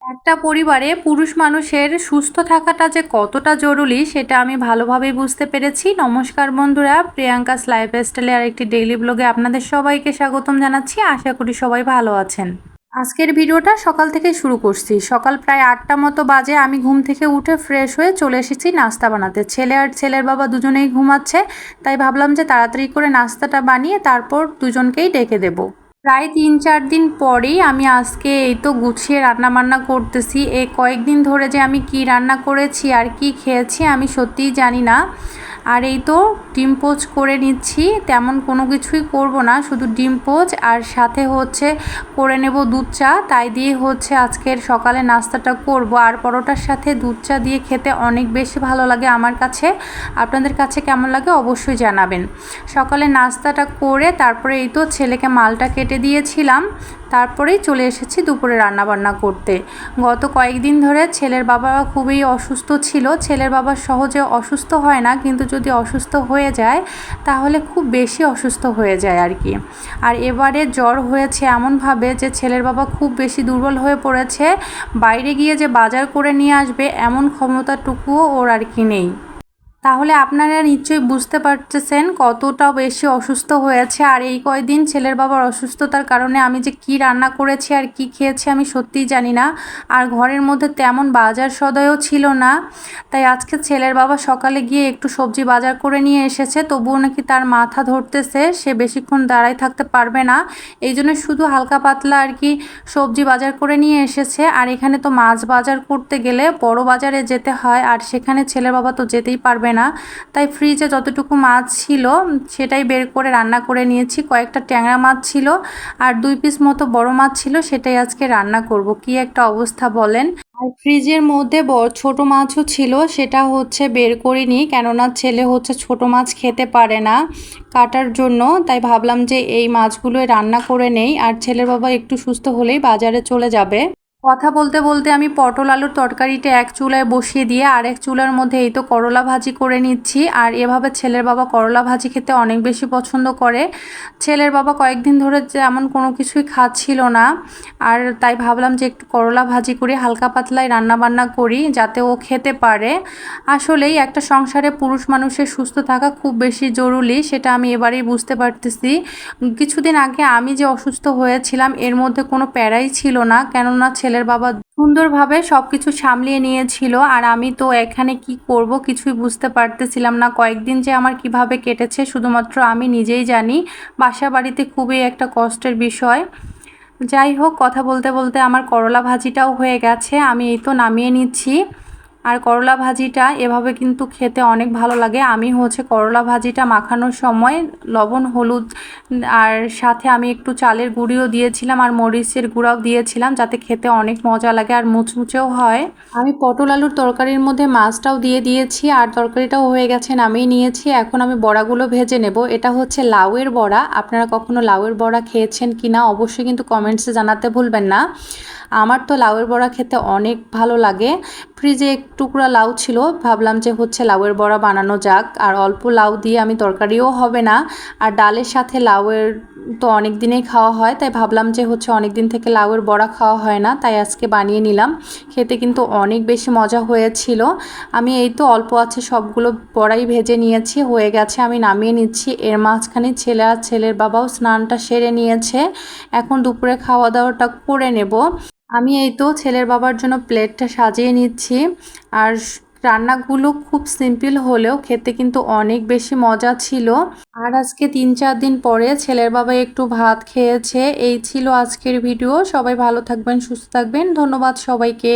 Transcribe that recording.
একটা পরিবারে পুরুষ মানুষের সুস্থ থাকাটা যে কতটা জরুরি সেটা আমি ভালোভাবেই বুঝতে পেরেছি। নমস্কার বন্ধুরা, প্রিয়াঙ্কাস লাইফস্টাইলে আরেকটি ডেইলি ব্লগে আপনাদের সবাইকে স্বাগতম জানাচ্ছি। আশা করি সবাই ভালো আছেন। আজকের ভিডিওটা সকাল থেকে শুরু করছি। সকাল প্রায় 8টা মতো বাজে। আমি ঘুম থেকে উঠে ফ্রেশ হয়ে চলে এসেছি নাস্তা বানাতে। ছেলে আর ছেলের বাবা দুজনেই ঘুমাচ্ছে, তাই ভাবলাম যে তাড়াতাড়ি করে নাস্তাটা বানিয়ে তারপর দুজনকেই ডেকে দেবো। প্রায় 3-4 দিন পরেই আমি আজকে এই তো গুছিয়ে রান্নাবান্না করতেছি। এই কয়েকদিন ধরে যে আমি কি রান্না করেছি আর কি খেয়েছি আমি সত্যিই জানি না। আর এই তো ডিম পোচ করে নিচ্ছি। তেমন কোনো কিছুই করব না, শুধু ডিম পোচ আর সাথে হচ্ছে করে নেব দুধ চা। তাই দিয়ে হচ্ছে আজকের সকালে নাস্তাটা করব। আর পরোটার সাথে দুধ চা দিয়ে খেতে অনেক বেশি ভালো লাগে আমার কাছে। আপনাদের কাছে কেমন লাগে অবশ্যই জানাবেন। সকালে নাস্তাটা করে তারপরে এই তো ছেলেকে মালটা কেটে দিয়েছিলাম, তারপরেই চলে এসেছি দুপুরে রান্নাবান্না করতে। গত কয়েকদিন ধরে ছেলের বাবা খুবই অসুস্থ ছিল। ছেলের বাবা সহজে অসুস্থ হয় না, কিন্তু যদি অসুস্থ হয়ে যায় তাহলে খুব বেশি অসুস্থ হয়ে যায় আর কি। আর এবারে জ্বর হয়েছে এমনভাবে যে ছেলের বাবা খুব বেশি দুর্বল হয়ে পড়েছে। বাইরে গিয়ে যে বাজার করে নিয়ে আসবে এমন ক্ষমতাটুকুও ওর আর কি নেই। তাহলে আপনারা নিশ্চয়ই বুঝতে পারতেছেন কতটা বেশি অসুস্থ হয়েছে। আর এই কয়দিন ছেলের বাবার অসুস্থতার কারণে আমি যে কি রান্না করেছি আর কি খেয়েছি আমি সত্যিই জানি না। আর ঘরের মধ্যে তেমন বাজার সদাইও ছিল না, তাই আজকে ছেলের বাবা সকালে গিয়ে একটু সবজি বাজার করে নিয়ে এসেছে। তবুও নাকি তার মাথা ধরতেছে, সে বেশিক্ষণ দাঁড়ায় থাকতে পারবে না। এই জন্য শুধু হালকা পাতলা আর কি সবজি বাজার করে নিয়ে এসেছে। আর এখানে তো মাছ বাজার করতে গেলে বড় বাজারে যেতে হয়, আর সেখানে ছেলের বাবা তো যেতেই পারবে না। তাই ফ্রিজে যতটুকু মাছ ছিল সেটাই বের করে রান্না করে নিয়েছি। কয়েকটা ট্যাংরা মাছ ছিল আর 2 পিস মতো বড় মাছ ছিল, সেটাই আজকে রান্না করব। কি একটা অবস্থা বলেন। আর ফ্রিজের মধ্যে ছোট মাছও ছিল, সেটা হচ্ছে বের করিনি, কেননা ছেলে হচ্ছে ছোট মাছ খেতে পারে না কাটার জন্য। তাই ভাবলাম যে এই মাছগুলোই রান্না করে নেই, আর ছেলের বাবা একটু সুস্থ হলেই বাজারে চলে যাবে। কথা বলতে বলতে আমি পটল আলুর তরকারিটা এক চুলায় বসিয়ে দিয়ে আরেক চুলার মধ্যে এই তো করলা ভাজি করে নিচ্ছি। আর এভাবে ছেলের বাবা করলা ভাজি খেতে অনেক বেশি পছন্দ করে। ছেলের বাবা কয়েকদিন ধরে যেমন কোনো কিছুই খাচ্ছিল না, আর তাই ভাবলাম যে একটু করলা ভাজি করি, হালকা পাতলাই রান্না বান্না করি যাতে ও খেতে পারে। আসলেই একটা সংসারে পুরুষ মানুষের সুস্থ থাকা খুব বেশি জরুরি, সেটা আমি এবারেই বুঝতে পারতেছি। কিছুদিন আগে আমি যে অসুস্থ হয়েছিলাম এর মধ্যে কোনো প্যারাই ছিল না, কেননা ছেলের বাবা সুন্দরভাবে সবকিছু সামলিয়ে নিয়েছিল। আর আমি তো এখানে কি করব কিছুই বুঝতে পারতেছিলাম না। কয়েকদিন যে আমার কিভাবে কেটেছে শুধুমাত্র আমি নিজেই জানি। বাসা বাড়িতে খুবই একটা কষ্টের বিষয়। যাই হোক, কথা বলতে বলতে আমার করলা ভাজিটাও হয়ে গেছে, আমি এই তো নামিয়ে নিচ্ছি। আর করলা ভাজিটা এভাবে কিন্তু খেতে অনেক ভালো লাগে। আমি হচ্ছে করলা ভাজিটা মাখানোর সময় লবণ হলুদ আর সাথে আমি একটু চালের গুঁড়িও দিয়েছিলাম আর মরিচের গুঁড়াও দিয়েছিলাম, যাতে খেতে অনেক মজা লাগে আর মুচমুচেও হয়। আমি পটল আলুর তরকারির মধ্যে মাছটাও দিয়ে দিয়েছি আর তরকারিটাও হয়ে গেছে, নামিয়ে নিয়েছি। এখন আমি বড়াগুলো ভেজে নেব। এটা হচ্ছে লাউয়ের বড়া। আপনারা কখনো লাউয়ের বড়া খেয়েছেন কি না অবশ্যই কিন্তু কমেন্টসে জানাতে ভুলবেন না। আমার তো লাউয়ের বড়া খেতে অনেক ভালো লাগে। ফ্রিজে এক টুকরা লাউ ছিল, ভাবলাম যে হচ্ছে লাউয়ের বড়া বানানো যাক। আর অল্প লাউ দিয়ে আমি তরকারিও হবে না, আর ডালের সাথে লাউয়ের তো অনেক দিনেই খাওয়া হয়, তাই ভাবলাম যে হচ্ছে অনেক দিন থেকে লাউয়ের বড়া খাওয়া হয় না, তাই আজকে বানিয়ে নিলাম। খেতে কিন্তু অনেক বেশি মজা হয়েছিল। আমি এই তো অল্প আছে সবগুলো বড়াই ভেজে নিয়েছি, হয়ে গেছে, আমি নামিয়ে নিচ্ছি। এর মাঝখানে ছেলে আর ছেলের বাবাও স্নানটা সেরে নিয়েছে। এখন দুপুরে খাওয়া দাওয়াটা করে নেব। আমি এই তো ছেলের বাবার জন্য প্লেটটা সাজিয়ে নিচ্ছি। আর রান্নাগুলো খুব সিম্পল হলেও খেতে কিন্তু অনেক বেশি মজা ছিল। আর আজকে 3-4 দিন পরে ছেলের বাবা একটু ভাত খেয়েছে। এই ছিল আজকের ভিডিও। সবাই ভালো থাকবেন, সুস্থ থাকবেন। ধন্যবাদ সবাইকে।